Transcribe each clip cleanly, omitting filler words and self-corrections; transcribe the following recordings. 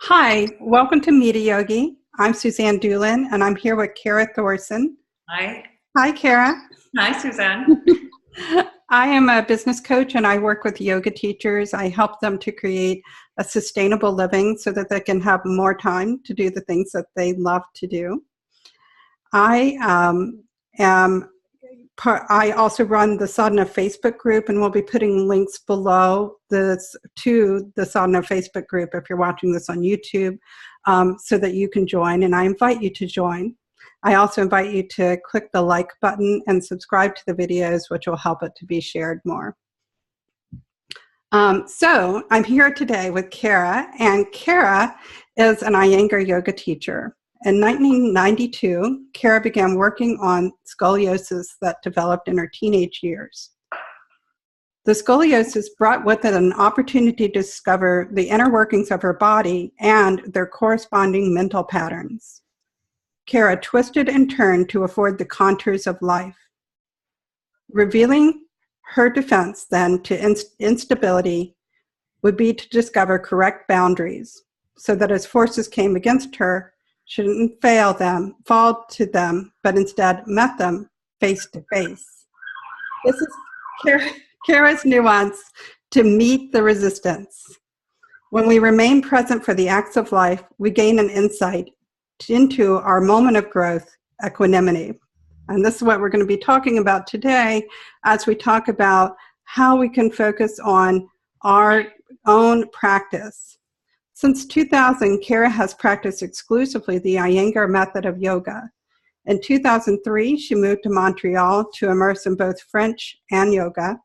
Hi, welcome to Media Yogi. I'm SUZANNE DULIN, and I'm here with Kara Thorsen. Hi. Hi, Kara. Hi, SUZANNE. I am a business coach, and I work with yoga teachers. I help them to create a sustainable living so that they can have more time to do the things that they love to do. I also run the SADHANA Facebook group, and we'll be putting links below this to the SADHANA Facebook group if you're watching this on YouTube, so that you can join, and I invite you to join. I also invite you to click the like button and subscribe to the videos, which will help it to be shared more. So I'm here today with Kara, and Kara is an Iyengar yoga teacher. In 1992, Kara began working on scoliosis that developed in her teenage years. The scoliosis brought with it an opportunity to discover the inner workings of her body and their corresponding mental patterns. Kara twisted and turned to afford the contours of life. Revealing her defense then to instability would be to discover correct boundaries so that as forces came against her, she didn't fall to them, but instead met them face to face. This is Kara's nuance to meet the resistance. When we remain present for the acts of life, we gain an insight into our moment of growth, equanimity. And this is what we're going to be talking about today as we talk about how we can focus on our own practice. Since 2000, Kara has practiced exclusively the Iyengar method of yoga. In 2003, she moved to Montreal to immerse in both French and yoga.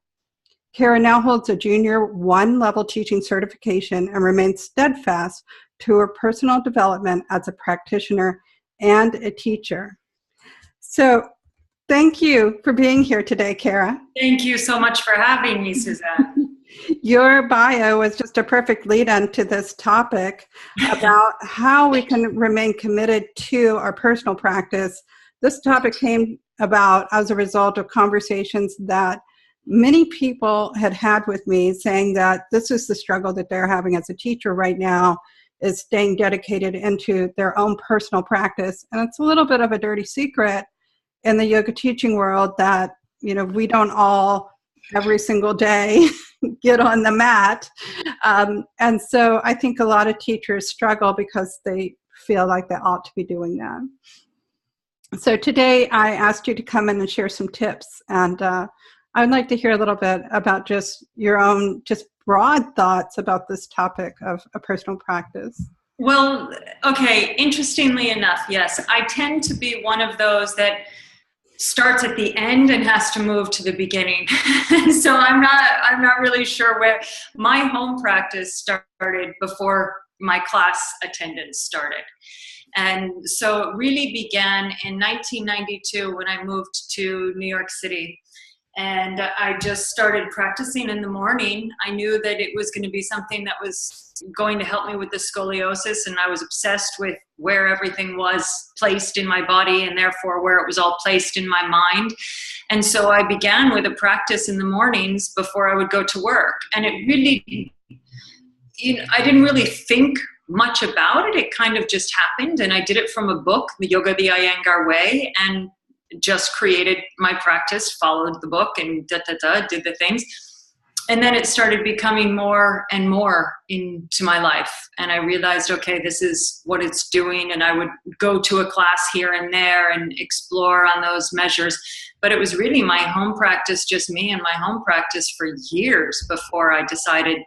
Kara now holds a Junior 1 level teaching certification and remains steadfast to her personal development as a practitioner and a teacher. So thank you for being here today, Kara. Thank you so much for having me, SUZANNE. Your bio was just a perfect lead-in to this topic about how we can remain committed to our personal practice. This topic came about as a result of conversations that many people had with me, saying that this is the struggle that they're having as a teacher right now, is staying dedicated into their own personal practice. And it's a little bit of a dirty secret in the yoga teaching world that, you know, we don't all every single day get on the mat. And so I think a lot of teachers struggle because they feel like they ought to be doing that. So today I asked you to come in and share some tips. And I'd like to hear a little bit about just your own, just broad thoughts about this topic of a personal practice. Well, okay, interestingly enough, yes, I tend to be one of those that starts at the end and has to move to the beginning. So I'm not really sure where my home practice started before my class attendance started. And so it really began in 1992 when I moved to New York City. And I just started practicing in the morning. I knew that it was going to be something that was going to help me with the scoliosis, and I was obsessed with where everything was placed in my body and therefore where it was all placed in my mind. And so I began with a practice in the mornings before I would go to work. And it really, I didn't really think much about it. It kind of just happened. And I did it from a book, The Yoga, the Iyengar Way, and just created my practice, followed the book, and did the things. And then it started becoming more and more into my life. And I realized, okay, this is what it's doing. And I would go to a class here and there and explore on those measures. But it was really my home practice, just me and my home practice for years before I decided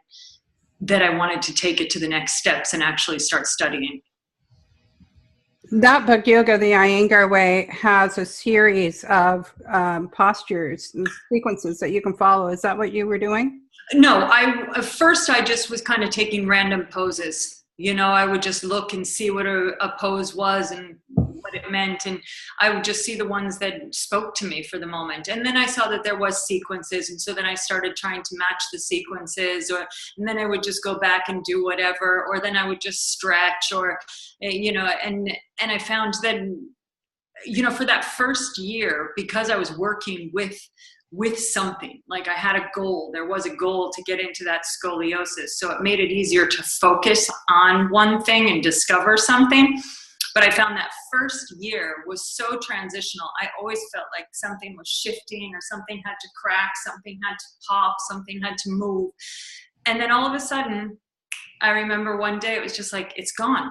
that I wanted to take it to the next steps and actually start studying. That book, Yoga, the Iyengar Way, has a series of postures and sequences that you can follow. Is that what you were doing? No, at first I just was kind of taking random poses. You know, I would just look and see what a pose was and what it meant. And I would just see the ones that spoke to me for the moment. And then I saw that there was sequences. And so then I started trying to match the sequences, and then I would just go back and do whatever, or then I would just stretch, or, you know, and I found that, you know, for that first year, because I was working with with something. Like I had a goal. There was a goal to get into that scoliosis. So it made it easier to focus on one thing and discover something. But I found that first year was so transitional. I always felt like something was shifting, or something had to crack, something had to pop, something had to move. And then all of a sudden, I remember one day it was just like, it's gone.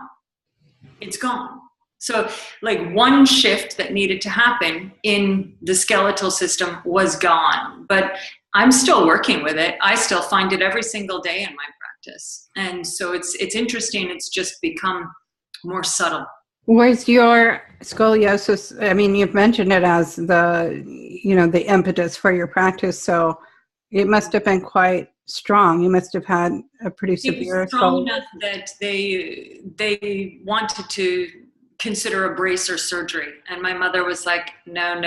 It's gone. So like one shift that needed to happen in the skeletal system was gone, but I'm still working with it. I still find it every single day in my practice. And so it's interesting. It's just become more subtle. Was your scoliosis, I mean, you've mentioned it as the, the impetus for your practice. So it must have been quite strong. You must have had a pretty severe. It was strong enough that they wanted to consider a brace or surgery. And my mother was like, no.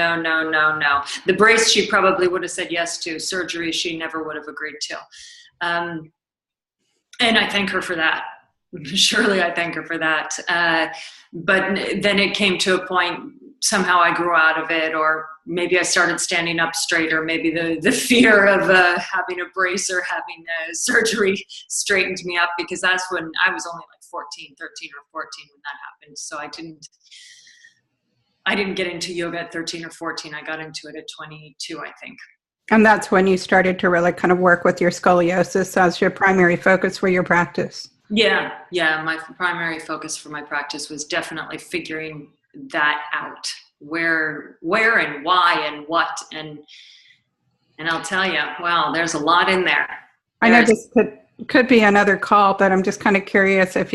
The brace she probably would have said yes to. Surgery she never would have agreed to. And I thank her for that. Surely I thank her for that. But then it came to a point, somehow I grew out of it, or maybe I started standing up straight, or maybe the fear of having a brace or having surgery straightened me up, because that's when I was only like 13 or 14 when that happened. So I didn't get into yoga at 13 or 14. I got into it at 22, I think. And that's when you started to really kind of work with your scoliosis as your primary focus for your practice. Yeah. My primary focus for my practice was definitely figuring that out. Where and why and what, and I'll tell you, wow, there's a lot in there. I know this could be another call, but I'm just kind of curious if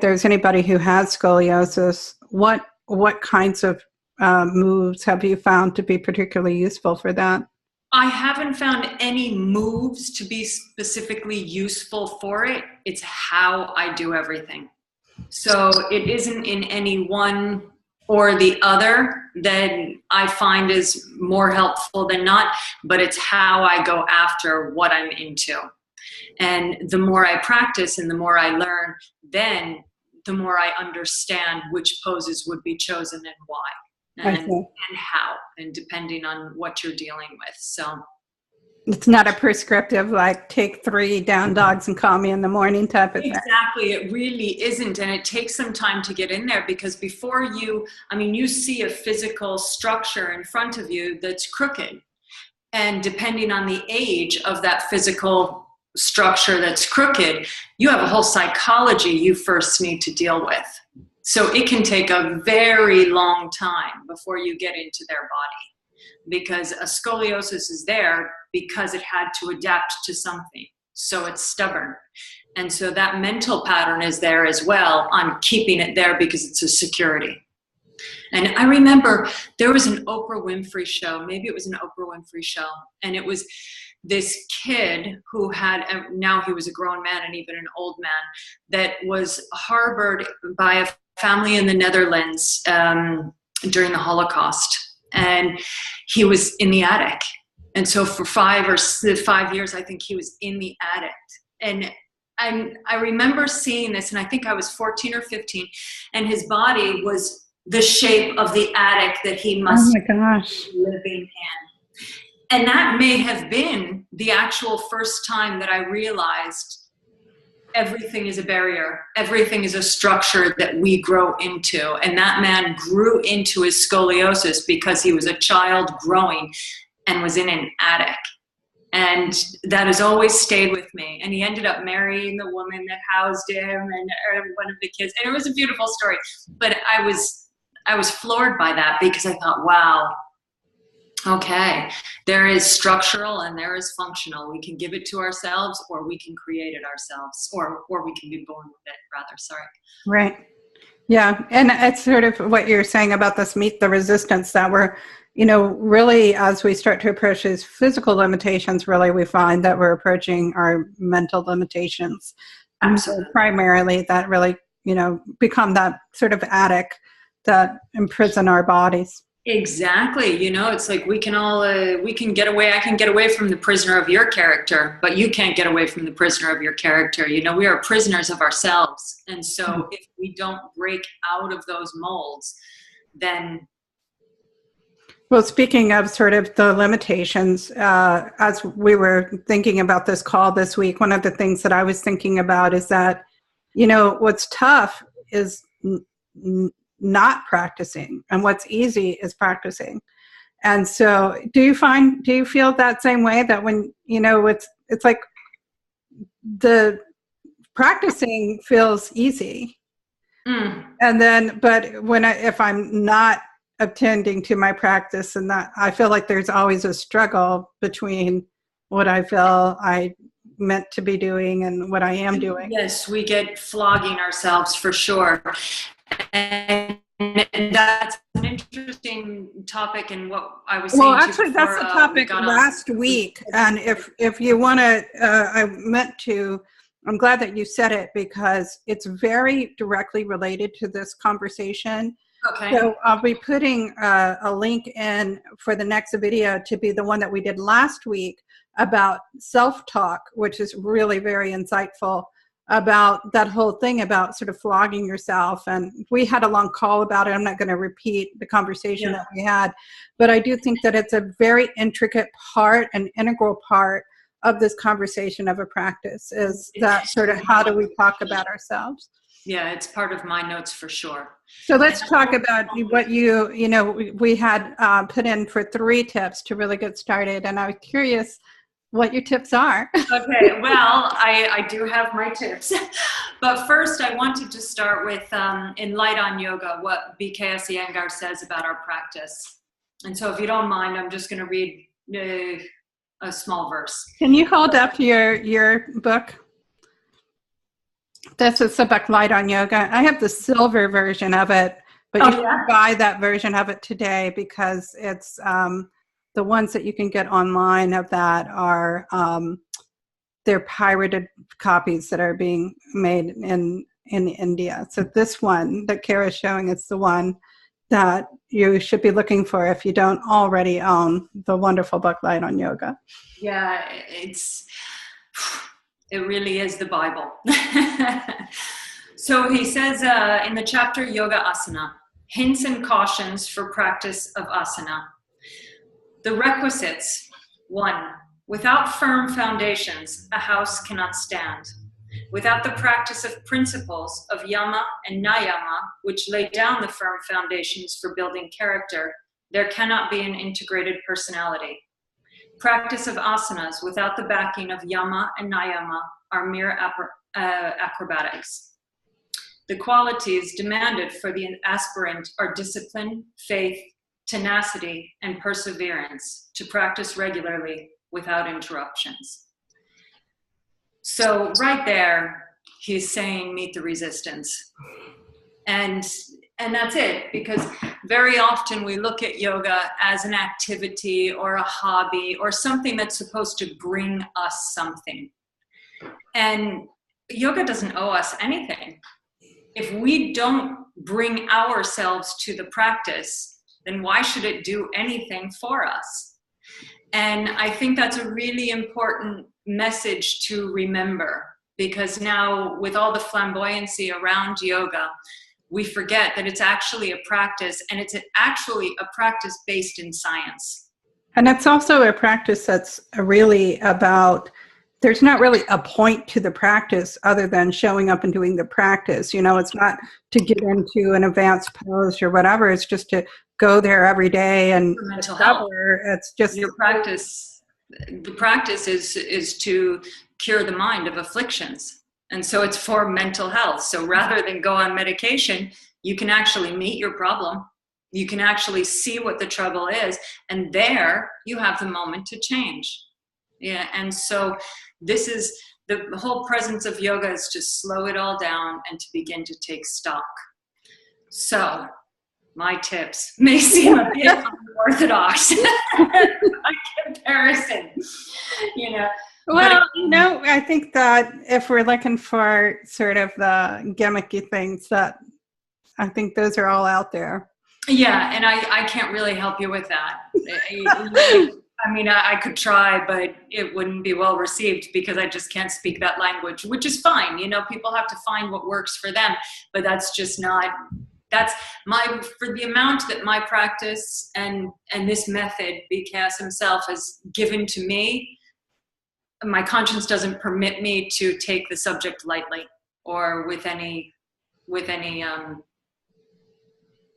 there's anybody who has scoliosis, what kinds of moves have you found to be particularly useful for that? I haven't found any moves to be specifically useful for it. It's how I do everything. So it isn't in any one or the other that I find is more helpful than not, but it's how I go after what I'm into. And the more I practice and the more I learn, then the more I understand which poses would be chosen and why. And how, and depending on what you're dealing with. So it's not a prescriptive, like take 3 down dogs and call me in the morning type of thing. Exactly. It really isn't. And it takes some time to get in there, because before you see a physical structure in front of you that's crooked. And depending on the age of that physical structure that's crooked, you have a whole psychology you first need to deal with. So it can take a very long time before you get into their body, because a scoliosis is there because it had to adapt to something. So it's stubborn. And so that mental pattern is there as well on keeping it there because it's a security. And I remember there was an Oprah Winfrey show, maybe it was an Oprah Winfrey show, and it was this kid who had, now he was a grown man and even an old man, that was harbored by a family in the Netherlands during the Holocaust. And he was in the attic. And so for 5 years, I think he was in the attic. And I remember seeing this, and I think I was 14 or 15, and his body was the shape of the attic that he must be living in. And that may have been the actual first time that I realized everything is a barrier. Everything is a structure that we grow into. And that man grew into his scoliosis because he was a child growing and was in an attic. And that has always stayed with me. And he ended up marrying the woman that housed him and one of the kids. And it was a beautiful story. But I was floored by that, because I thought, wow, okay, there is structural and there is functional. We can give it to ourselves, or we can create it ourselves, or we can be born with it, rather. Sorry. Right. Yeah. And it's sort of what you're saying about this meet the resistance, that we're, really, as we start to approach these physical limitations, really we find that we're approaching our mental limitations. Absolutely. Primarily that really, become that sort of attic that imprison our bodies. Exactly. It's like we can get away. I can get away from the prisoner of your character, but you can't get away from the prisoner of your character. We are prisoners of ourselves. And so if we don't break out of those molds, then Well, speaking of sort of the limitations, as we were thinking about this call this week, one of the things that I was thinking about is that, what's tough is not practicing, and what's easy is practicing. And so do you feel that same way, that when, it's like the practicing feels easy. And then, but if I'm not attending to my practice, and that I feel like there's always a struggle between what I feel I meant to be doing and what I am doing. Yes, we get flogging ourselves for sure. And that's an interesting topic, and what I was saying. Well, actually, that's the topic last week. And if you want to, I'm glad that you said it, because it's very directly related to this conversation. Okay. So I'll be putting a link in for the next video to be the one that we did last week about self-talk, which is really very insightful about that whole thing about sort of flogging yourself. And we had a long call about it. I'm not going to repeat the conversation that we had, but I do think that it's a very intricate part, an integral part of this conversation of a practice, is that sort of how do we talk about ourselves. Yeah, it's part of my notes for sure. So let's talk about what we had put in for 3 tips to really get started. And I was curious what your tips are. Okay, well, I do have my tips. But first, I wanted to start with, in Light on Yoga, what BKS Iyengar says about our practice. And so if you don't mind, I'm just going to read a small verse. Can you hold up your book? This is the book Light on Yoga. I have the silver version of it, but you can buy that version of it today, because it's the ones that you can get online of that are they're pirated copies that are being made in India. So this one that Kara's showing is the one that you should be looking for if you don't already own the wonderful book Light on Yoga. Yeah, it really is the Bible. So he says in the chapter Yoga Asana, hints and cautions for practice of asana. The requisites: 1, without firm foundations, a house cannot stand. Without the practice of principles of yama and niyama, which lay down the firm foundations for building character, there cannot be an integrated personality. Practice of asanas without the backing of yama and niyama are mere acrobatics. The qualities demanded for the aspirant are discipline, faith, tenacity, and perseverance to practice regularly without interruptions. So right there, he's saying meet the resistance. And that's it, because very often we look at yoga as an activity or a hobby or something that's supposed to bring us something. And yoga doesn't owe us anything. If we don't bring ourselves to the practice, then why should it do anything for us? And I think that's a really important message to remember, because now with all the flamboyancy around yoga, we forget that it's actually a practice, and it's actually a practice based in science. And it's also a practice that's really about, there's not really a point to the practice other than showing up and doing the practice. It's not to get into an advanced pose or whatever. It's just to go there every day and for mental health. It's just your practice. The practice is to cure the mind of afflictions. And so it's for mental health. So rather than go on medication, you can actually meet your problem. You can actually see what the trouble is. And there you have the moment to change. Yeah. And so this is the whole presence of yoga, is to slow it all down and to begin to take stock. So my tips may seem a bit unorthodox by comparison, Well, I think that if we're looking for sort of the gimmicky things, that I think those are all out there. Yeah, and I can't really help you with that. I mean, I could try, but it wouldn't be well received because I just can't speak that language, which is fine. People have to find what works for them, but that's That's for the amount that my practice and this method, BKS himself, has given to me, my conscience doesn't permit me to take the subject lightly or with any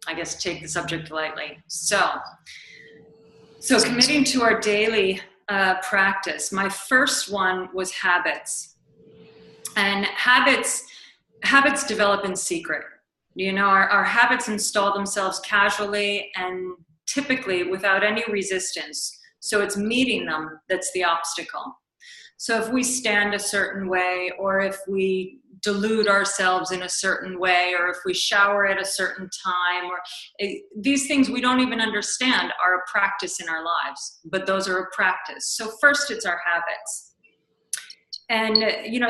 I guess take the subject lightly. So committing to our daily practice. My first one was habits, and habits develop in secret. You know, our habits install themselves casually and typically without any resistance. So it's meeting them that's the obstacle. So if we stand a certain way, or if we delude ourselves in a certain way, or if we shower at a certain time, or these things we don't even understand are a practice in our lives, but those are a practice. So first it's our habits. And, you know,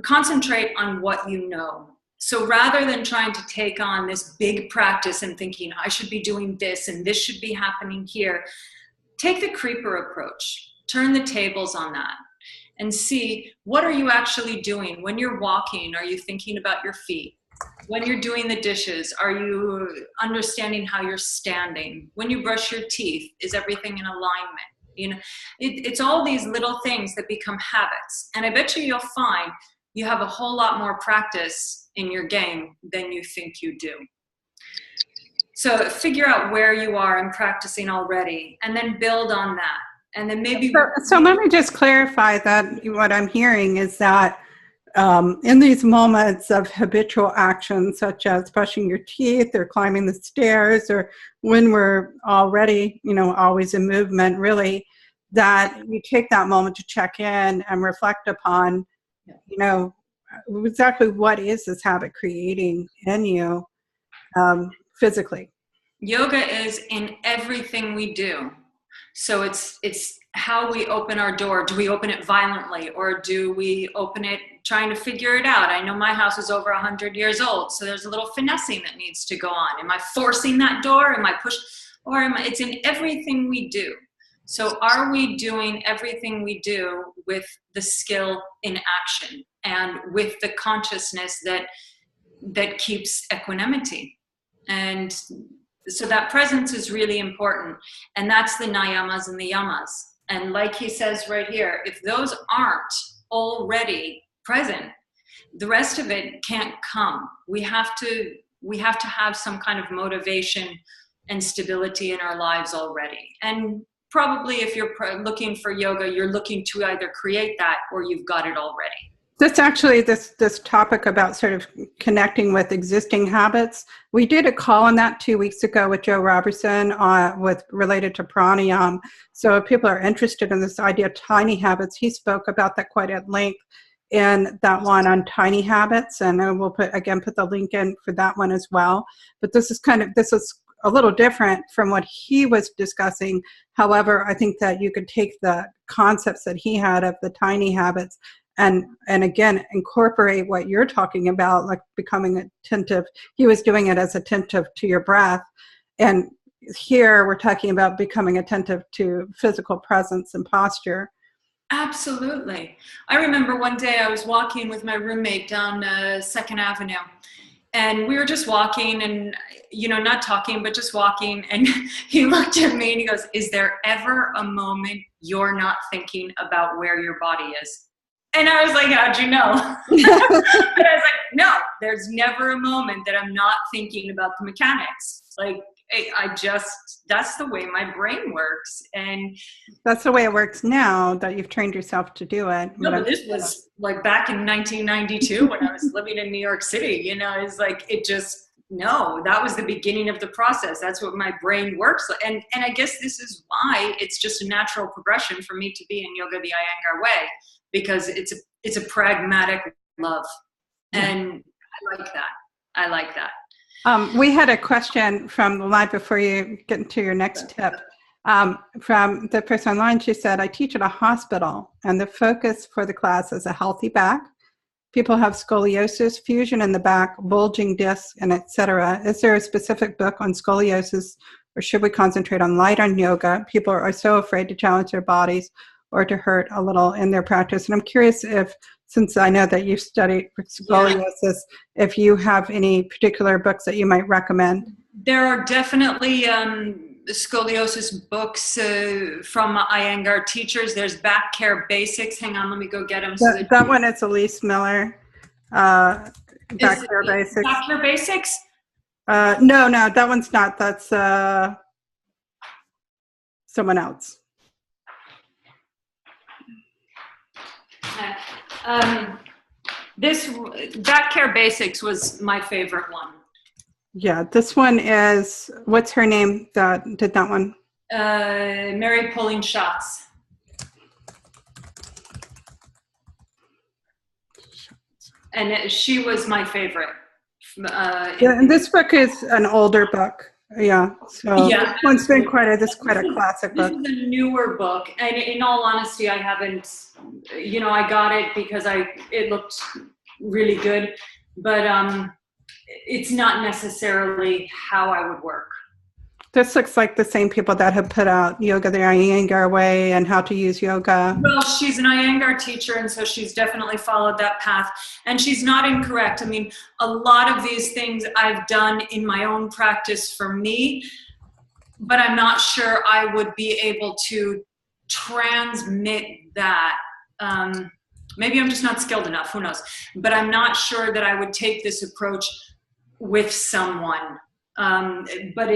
concentrate on what you know. So rather than trying to take on this big practice and thinking, I should be doing this and this should be happening here, take the creeper approach. Turn the tables on that. And see, what are you actually doing? When you're walking, are you thinking about your feet? When you're doing the dishes, are you understanding how you're standing? When you brush your teeth, is everything in alignment? You know, it's all these little things that become habits. And I bet you'll find you have a whole lot more practice in your game than you think you do. So figure out where you are in practicing already, and then build on that. And then maybe... So let me just clarify that what I'm hearing is that in these moments of habitual action, such as brushing your teeth or climbing the stairs, or when we're already, you know, always in movement, really, that you take that moment to check in and reflect upon, you know, exactly what is this habit creating in you physically. Yoga is in everything we do. So it's how we open our door. Do we open it violently, or do we open it trying to figure it out? I know my house is over 100 years old, so there's a little finessing that needs to go on. Am I forcing that door? Am I pushing? Or it's in everything we do. So are we doing everything we do with the skill in action and with the consciousness that keeps equanimity? And so that presence is really important. And that's the niyamas and the yamas. And like he says right here, if those aren't already present, the rest of it can't come. We have to have some kind of motivation and stability in our lives already. And probably if you're looking for yoga, you're looking to either create that or you've got it already. This actually, this topic about sort of connecting with existing habits, we did a call on that 2 weeks ago with Joe Robertson related to pranayama. So if people are interested in this idea of tiny habits, he spoke about that quite at length in that one on tiny habits, and we'll put the link in for that one as well. But this is a little different from what he was discussing. However, I think that you could take the concepts that he had of the tiny habits and again, incorporate what you're talking about, like becoming attentive. He was doing it as attentive to your breath. And here we're talking about becoming attentive to physical presence and posture. Absolutely. I remember one day I was walking with my roommate down 2nd Avenue. And we were just walking and, you know, not talking, but just walking. And he looked at me and he goes, "Is there ever a moment you're not thinking about where your body is?" And I was like, "How'd you know?" And I was like, "No, there's never a moment that I'm not thinking about the mechanics. Like, that's the way my brain works." And that's the way it works now that you've trained yourself to do it. No, but this was like back in 1992 when I was living in New York City, you know, it's like, that was the beginning of the process. That's what my brain works like. And I guess this is why it's just a natural progression for me to be in yoga, the Iyengar way, because it's a pragmatic love. And I like that. We had a question from the line before you get into your next tip. From the person online, she said, "I teach at a hospital and the focus for the class is a healthy back. People have scoliosis, fusion in the back, bulging discs, and etc. Is there a specific book on scoliosis, or should we concentrate on light on yoga? People are so afraid to challenge their bodies or to hurt a little in their practice." And I'm curious if since I know that you've studied scoliosis, if you have any particular books that you might recommend. There are definitely scoliosis books from Iyengar teachers. There's Back Care Basics. Hang on, let me go get them. That one is Elyse Miller. Back Care Basics. Back Care Basics? No, that one's not. That's someone else. This Back Care Basics was my favorite one. Yeah, this one is, what's her name that did that one? Mary Pullen Schatz. And she was my favorite. And this book is an older book. Yeah, so this one's been quite a classic book. This is a newer book, and in all honesty, I haven't, I got it because it looked really good, but it's not necessarily how I would work. This looks like the same people that have put out Yoga the Iyengar Way and How to Use Yoga. Well, she's an Iyengar teacher, and so she's definitely followed that path. And she's not incorrect. I mean, a lot of these things I've done in my own practice for me, but I'm not sure I would be able to transmit that. Maybe I'm just not skilled enough, who knows? But I'm not sure that I would take this approach with someone. But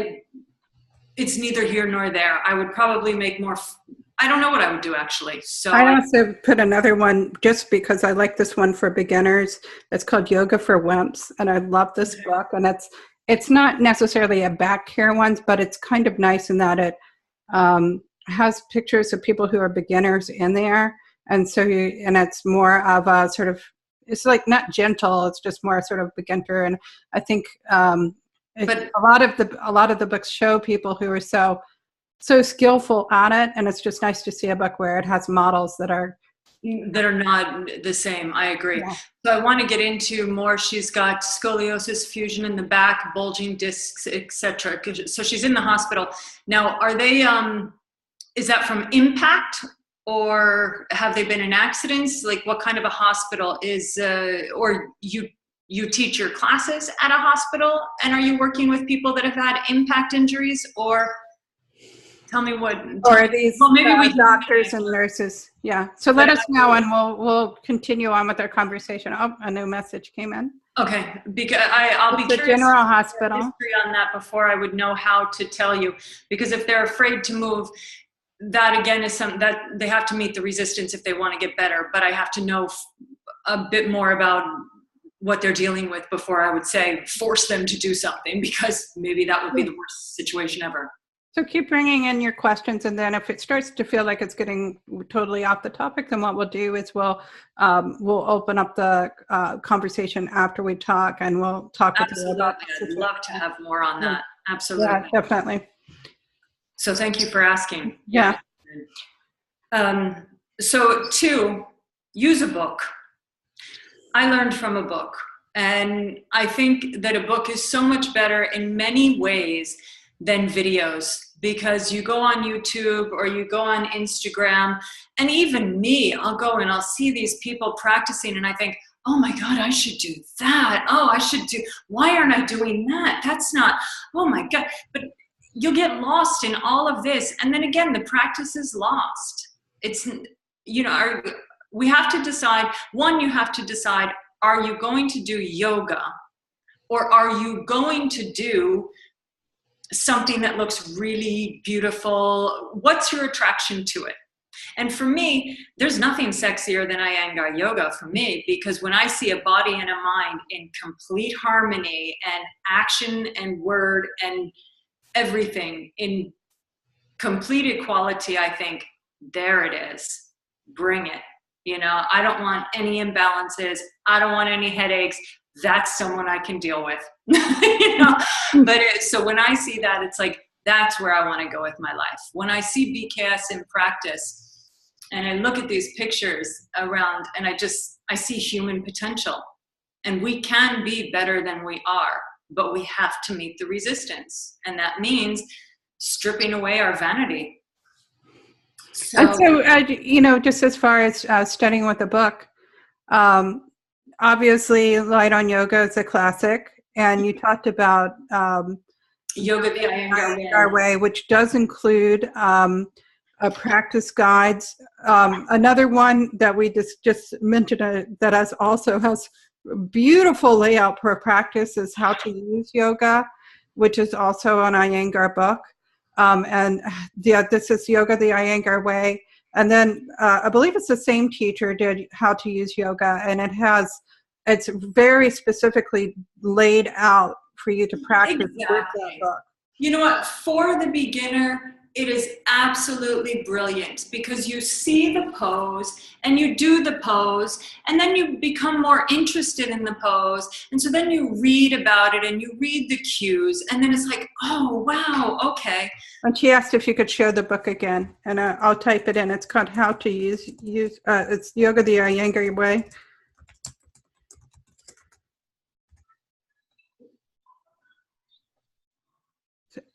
it's neither here nor there. I would probably make more, I don't know what I would do actually. So I also put another one just because I like this one for beginners. It's called Yoga for Wimps. And I love this book. And it's not necessarily a back care one, but it's kind of nice in that it has pictures of people who are beginners in there. And so it's more of a sort of, it's like not gentle, it's just more sort of beginner. And I think, but a lot of the books show people who are so skillful at it, and it's just nice to see a book where it has models that are not the same. I agree. Yeah. So I want to get into more. She's got scoliosis, fusion in the back, bulging discs, etc. So she's in the hospital now. Are they? Is that from impact, or have they been in accidents? Like, what kind of a hospital is? Or you teach your classes at a hospital, and are you working with people that have had impact injuries, or tell me what? Or are these maybe doctors and nurses? Yeah. So let us know, and we'll continue on with our conversation. Oh, a new message came in. Okay, because I'll be curious. The general hospital history on that before I would know how to tell you, because if they're afraid to move, that again is something that they have to meet the resistance if they want to get better. But I have to know a bit more about what they're dealing with before I would say force them to do something, because maybe that would be the worst situation ever. So keep bringing in your questions, and then if it starts to feel like it's getting totally off the topic, then what we'll do is we'll open up the conversation after we talk, and we'll talk with you about I'd love to have more on that. Absolutely. Yeah, definitely. So thank you for asking. Yeah. So 2, use a book. I learned from a book, and I think that a book is so much better in many ways than videos, because you go on YouTube or you go on Instagram, and even me, I'll go and I'll see these people practicing, and I think, oh my God, I should do that. Oh, why aren't I doing that? That's not, oh my God. But you'll get lost in all of this. And then again, the practice is lost. It's, we have to decide, you have to decide, are you going to do yoga, or are you going to do something that looks really beautiful? What's your attraction to it? And for me, there's nothing sexier than Iyengar yoga for me, because when I see a body and a mind in complete harmony, and action and word and everything in complete equality, I think, there it is. Bring it. I don't want any imbalances. I don't want any headaches. That's someone I can deal with. But so when I see that, it's like, that's where I want to go with my life. When I see BKS in practice, and I look at these pictures around, and I see human potential, and we can be better than we are, but we have to meet the resistance. And that means stripping away our vanity. So just as far as studying with a book, Obviously, Light on Yoga is a classic, and you talked about Yoga the Iyengar Iyengar Way, which does include practice guides. Another one that we just mentioned that also has beautiful layout per practice is How to Use Yoga, which is also an Iyengar book. And yeah, this is Yoga the Iyengar Way. And then I believe it's the same teacher did How to Use Yoga, and it's very specifically laid out for you to practice with that book. You know what? For the beginner, it is absolutely brilliant because you see the pose and you do the pose and then you become more interested in the pose. And so then you read about it and you read the cues and then it's like, oh, wow, okay. And she asked if you could show the book again, and I'll type it in. It's called How to Use it's Yoga the Iyengar Way.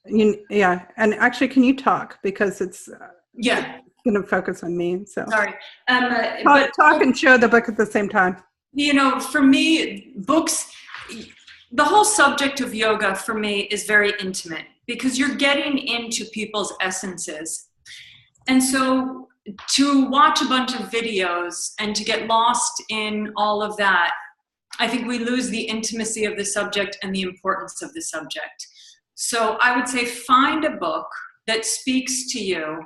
Yeah, and actually, can you talk, because it's going to focus on me. So sorry, talk and show the book at the same time. You know, for me, books, the whole subject of yoga for me is very intimate because you're getting into people's essences, and so to watch a bunch of videos and to get lost in all of that, I think we lose the intimacy of the subject and the importance of the subject. So I would say find a book that speaks to you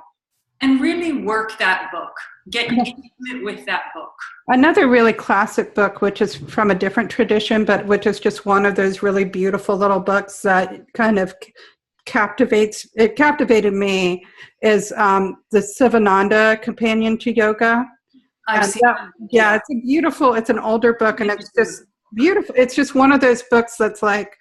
and really work that book. Get intimate with that book. Another really classic book, which is from a different tradition, but which is just one of those really beautiful little books that kind of captivated me, is the Sivananda Companion to Yoga. I've seen that. Yeah, it's an older book, and it's just beautiful. It's just one of those books that's like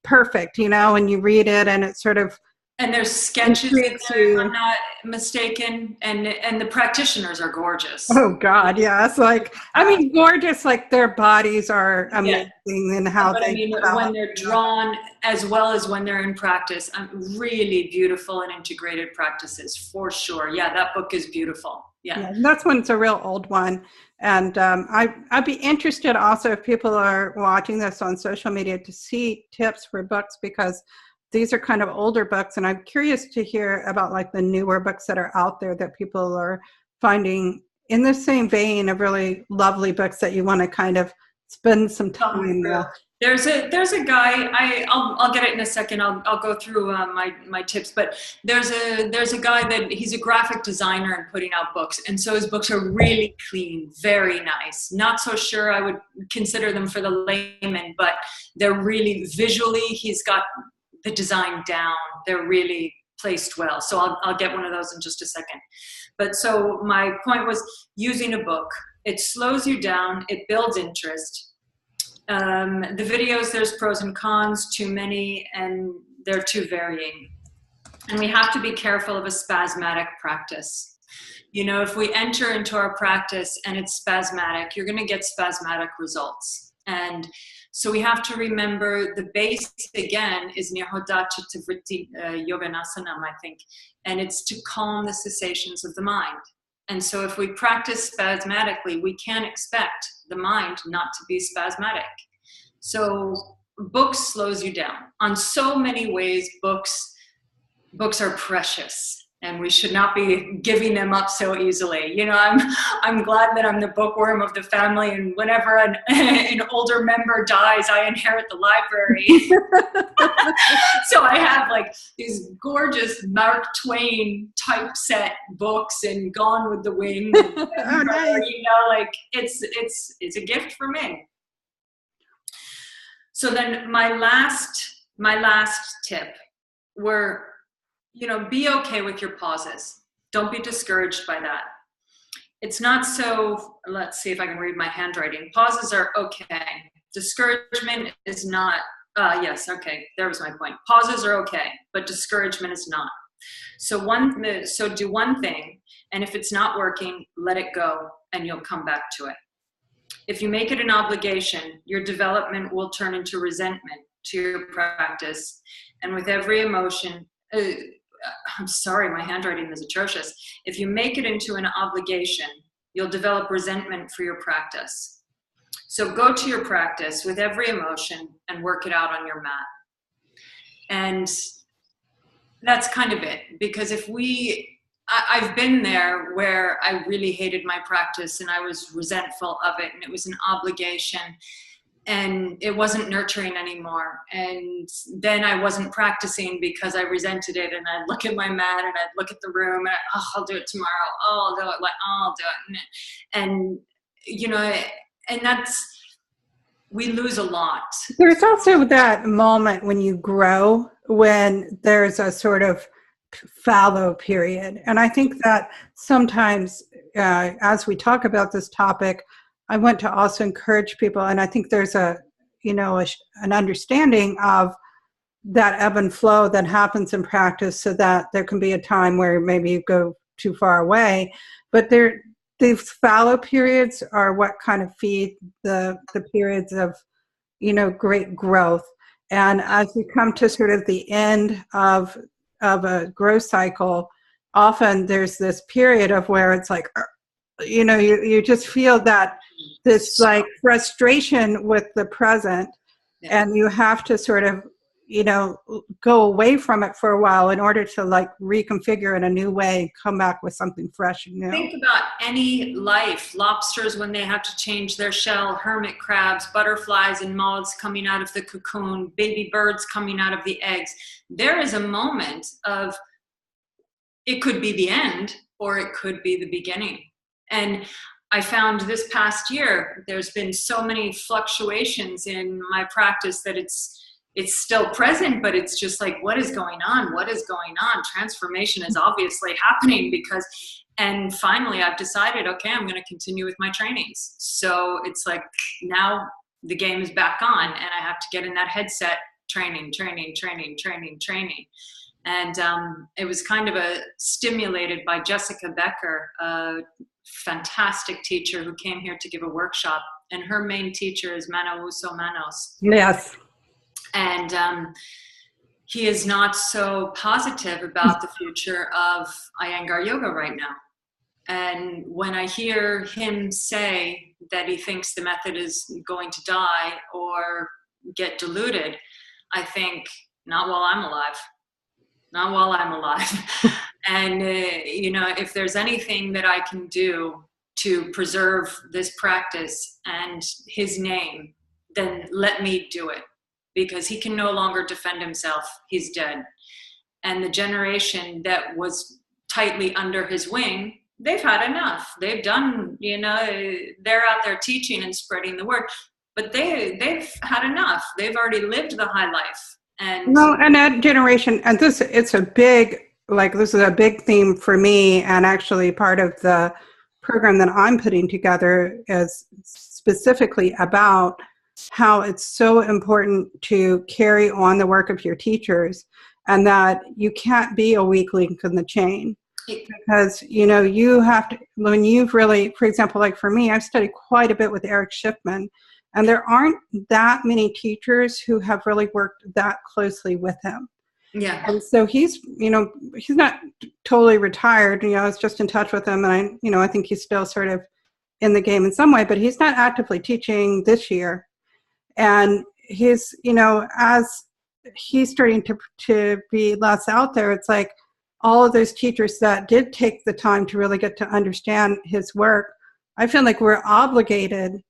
perfect, you know, and you read it and it's sort of, and there's sketches in there, if I'm not mistaken, and the practitioners are gorgeous. Oh God, yeah, it's like, I mean, gorgeous, like their bodies are amazing and how but I mean, when they're drawn as well as when they're in practice, really beautiful and integrated practices for sure. Yeah, that book is beautiful. Yeah, and that's when it's a real old one. And I'd be interested also, if people are watching this on social media, to see tips for books, because these are kind of older books, and I'm curious to hear about like the newer books that are out there that people are finding in the same vein of really lovely books that you want to kind of spend some time with. There's a guy, I'll get it in a second. I'll go through my tips, but there's a guy that he's a graphic designer and putting out books, and so his books are really clean, very nice. Not so sure I would consider them for the layman, but they're really visually, he's got the design down. They're really placed well. So I'll get one of those in just a second. But so my point was using a book. It slows you down. It builds interest. The videos, there's pros and cons, too many, and they're too varying. And we have to be careful of a spasmodic practice. You know, if we enter into our practice and it's spasmodic, you're going to get spasmodic results. And so we have to remember the base, again, is Nirodha Chitta Vritti Yoganasanam, I think. And it's to calm the cessations of the mind. And so if we practice spasmodically, we can't expect the mind not to be spasmodic. So books slows you down. On so many ways, books are precious. And we should not be giving them up so easily. You know, I'm glad that I'm the bookworm of the family, and whenever an older member dies, I inherit the library. So I have like these gorgeous Mark Twain typeset books and Gone with the Wind. Oh, nice. You know, like it's a gift for me. So then my last tip were, you know, be okay with your pauses. Don't be discouraged by that. It's not so, let's see if I can read my handwriting. Pauses are okay. Discouragement is not, yes, okay, there was my point. Pauses are okay, but discouragement is not. So do one thing, and if it's not working, let it go, and you'll come back to it. If you make it an obligation, your development will turn into resentment to your practice. And with every emotion, I'm sorry, my handwriting is atrocious. If you make it into an obligation, you'll develop resentment for your practice. So go to your practice with every emotion and work it out on your mat. And that's kind of it. Because I've been there where I really hated my practice and I was resentful of it, and it was an obligation and it wasn't nurturing anymore. And then I wasn't practicing because I resented it, and I'd look at my mat and I'd look at the room and I'll do it tomorrow. Oh, I'll do it. I'll do it. And you know, and we lose a lot. There's also that moment when you grow, when there's a sort of fallow period. And I think that sometimes as we talk about this topic, I want to also encourage people, and I think there's an understanding of that ebb and flow that happens in practice, so that there can be a time where maybe you go too far away. But these fallow periods are what kind of feed the periods of, great growth. And as we come to sort of the end of a growth cycle, often there's this period of where it's like, you just feel that this like frustration with the present, and you have to sort of, go away from it for a while in order to like reconfigure in a new way, come back with something fresh and new. Think about any life. Lobsters, when they have to change their shell, hermit crabs, butterflies and moths coming out of the cocoon, baby birds coming out of the eggs. There is a moment of, it could be the end or it could be the beginning. And I found this past year, there's been so many fluctuations in my practice that it's still present, but it's just like, what is going on? What is going on? Transformation is obviously happening and finally I've decided, okay, I'm going to continue with my trainings. So it's like, now the game is back on and I have to get in that headset, training. And it was kind of stimulated by Jessica Becker, a fantastic teacher who came here to give a workshop, and her main teacher is Mano Uso Manos. Yes. And he is not so positive about the future of Iyengar yoga right now. And when I hear him say that he thinks the method is going to die or get diluted, I think, not while I'm alive. Not while I'm alive. And, if there's anything that I can do to preserve this practice and his name, then let me do it. Because he can no longer defend himself. He's dead. And the generation that was tightly under his wing, they've had enough. They've done, they're out there teaching and spreading the word, but they've had enough. They've already lived the high life. And that generation, and this is a big theme for me, and actually part of the program that I'm putting together is specifically about how it's so important to carry on the work of your teachers, and that you can't be a weak link in the chain. Because, you have to, when you've really, for example, like for me, I've studied quite a bit with Eric Schiffman, and there aren't that many teachers who have really worked that closely with him. Yeah. And so he's not totally retired. I was just in touch with him, and I think he's still sort of in the game in some way, but he's not actively teaching this year. And he's, as he's starting to be less out there, it's like all of those teachers that did take the time to really get to understand his work, I feel like we're obligated.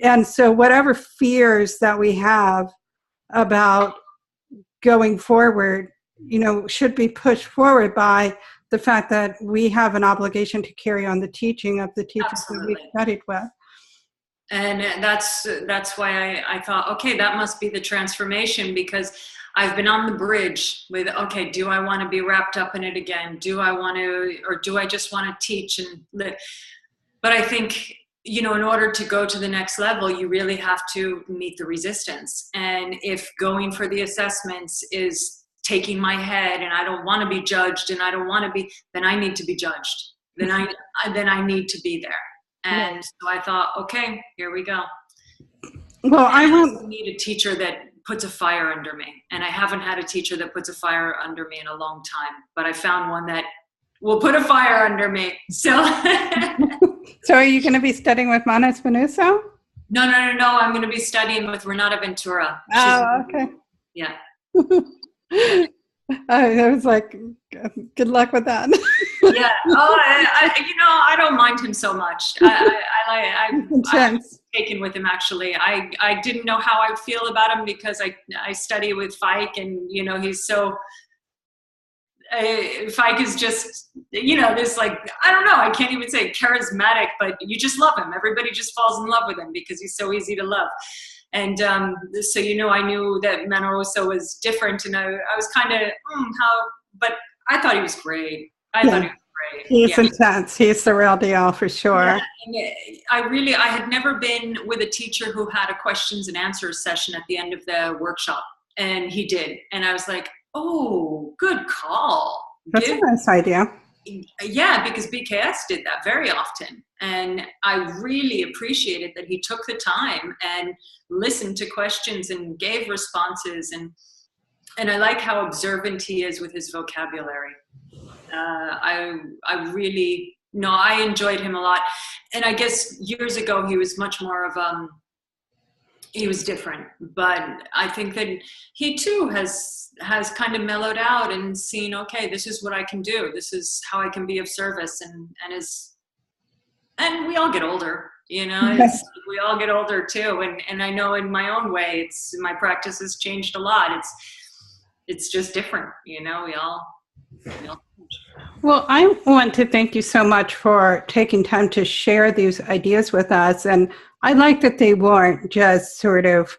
And so whatever fears that we have about going forward, should be pushed forward by the fact that we have an obligation to carry on the teaching of the teachers Absolutely. that we studied with. And that's why I thought, okay, that must be the transformation, because I've been on the bridge with, okay, do I want to be wrapped up in it again? Do I want to, or do I just want to teach and live? But I think, in order to go to the next level, you really have to meet the resistance. And if going for the assessments is taking my head and I don't want to be judged and I don't want to be, then I need to be judged. Then I need to be there. And so I thought, okay, here we go. Well, I also need a teacher that puts a fire under me. And I haven't had a teacher that puts a fire under me in a long time, but I found one that will put a fire under me. So So are you going to be studying with Mano Espinosa? No. I'm going to be studying with Renata Ventura. Oh, okay. Yeah. I was like, good luck with that. Yeah. Oh, I don't mind him so much. I'm taken with him, actually. I didn't know how I'd feel about him because I study with Fike, and, he's so, Fike is just, this, like, I don't know, I can't even say charismatic, but you just love him. Everybody just falls in love with him because he's so easy to love. And so, I knew that Manosa was different, and I was kind of, but I thought he was great. I thought he was great. He's intense. He's the real deal, for sure. Yeah, I had never been with a teacher who had a questions and answers session at the end of the workshop, and he did. And I was like, oh, good call. That's a nice idea. Yeah, because BKS did that very often. And I really appreciated that he took the time and listened to questions and gave responses. And I like how observant he is with his vocabulary. I enjoyed him a lot. And I guess years ago, he was much more of, he was different. But I think that he too has kind of mellowed out and seen, okay, this is what I can do. This is how I can be of service. And we all get older, we all get older too. And I know in my own way, my practice has changed a lot. It's just different, we all. Well, I want to thank you so much for taking time to share these ideas with us. And I like that they weren't just sort of,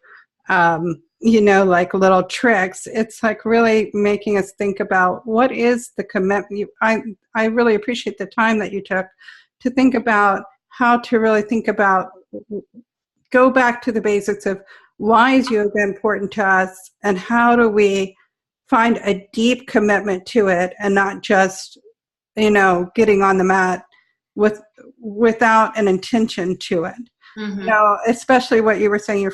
like little tricks. It's like really making us think about what is the commitment. I really appreciate the time that you took to think about how to really think about, go back to the basics of why is yoga important to us, and how do we find a deep commitment to it, and not just, getting on the mat without an intention to it. Mm-hmm. Especially what you were saying, your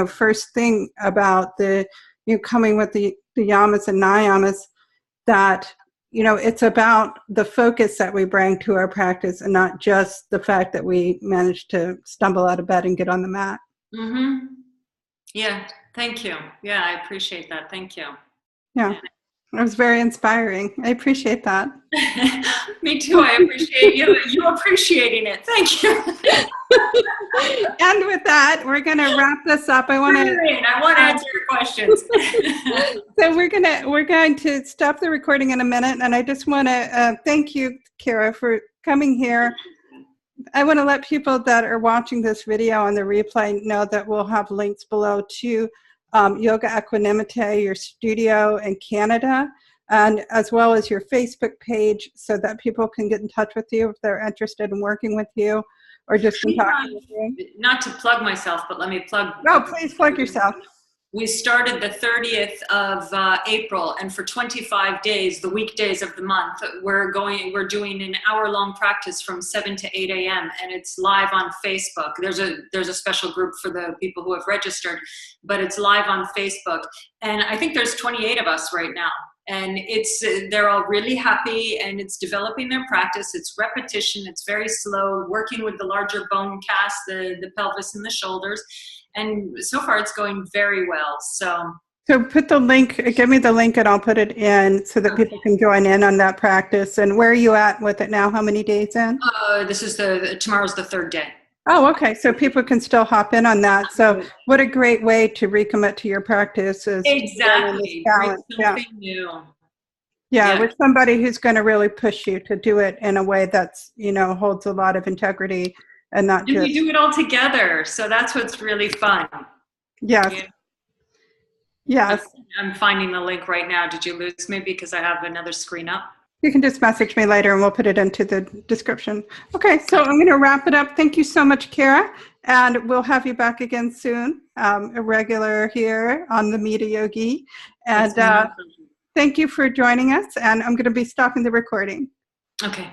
first thing about the, coming with the yamas and niyamas, that, it's about the focus that we bring to our practice, and not just the fact that we managed to stumble out of bed and get on the mat. Mm-hmm. Yeah. Thank you. Yeah. I appreciate that. Thank you. Yeah. It was very inspiring. I appreciate that. Me too. I appreciate you appreciating it. Thank you. And with that, we're going to wrap this up. I want to answer your questions. So we're going to stop the recording in a minute, and I just want to thank you, Kara, for coming here. I want to let people that are watching this video on the replay know that we'll have links below to Yoga Equanimity, your studio in Canada, and as well as your Facebook page, so that people can get in touch with you if they're interested in working with you or just in talking with you. Not to plug myself, but let me plug. Oh, please plug yourself. We started the 30th of April, and for 25 days, the weekdays of the month, we're doing an hour-long practice from 7 to 8 a.m. and it's live on Facebook. There's a special group for the people who have registered, but it's live on Facebook. And I think there's 28 of us right now. And they're all really happy, and it's developing their practice. It's repetition. It's very slow, working with the larger bone cast, the pelvis and the shoulders. And so far it's going very well. So put the link, give me the link, and I'll put it in so that people can join in on that practice. And where are you at with it now? How many days in? Tomorrow's the third day. Oh, okay. So people can still hop in on that. So what a great way to recommit to your practice is exactly something new. Yeah, with somebody who's going to really push you to do it in a way that's, holds a lot of integrity and not just. We do it all together. So that's what's really fun. Yes. Yeah. Yes. I'm finding the link right now. Did you lose me because I have another screen up? You can just message me later and we'll put it into the description. Okay, so I'm going to wrap it up. Thank you so much, Kara. And we'll have you back again soon, a regular here on the Mehta Yogi. And thank you for joining us. And I'm going to be stopping the recording. Okay.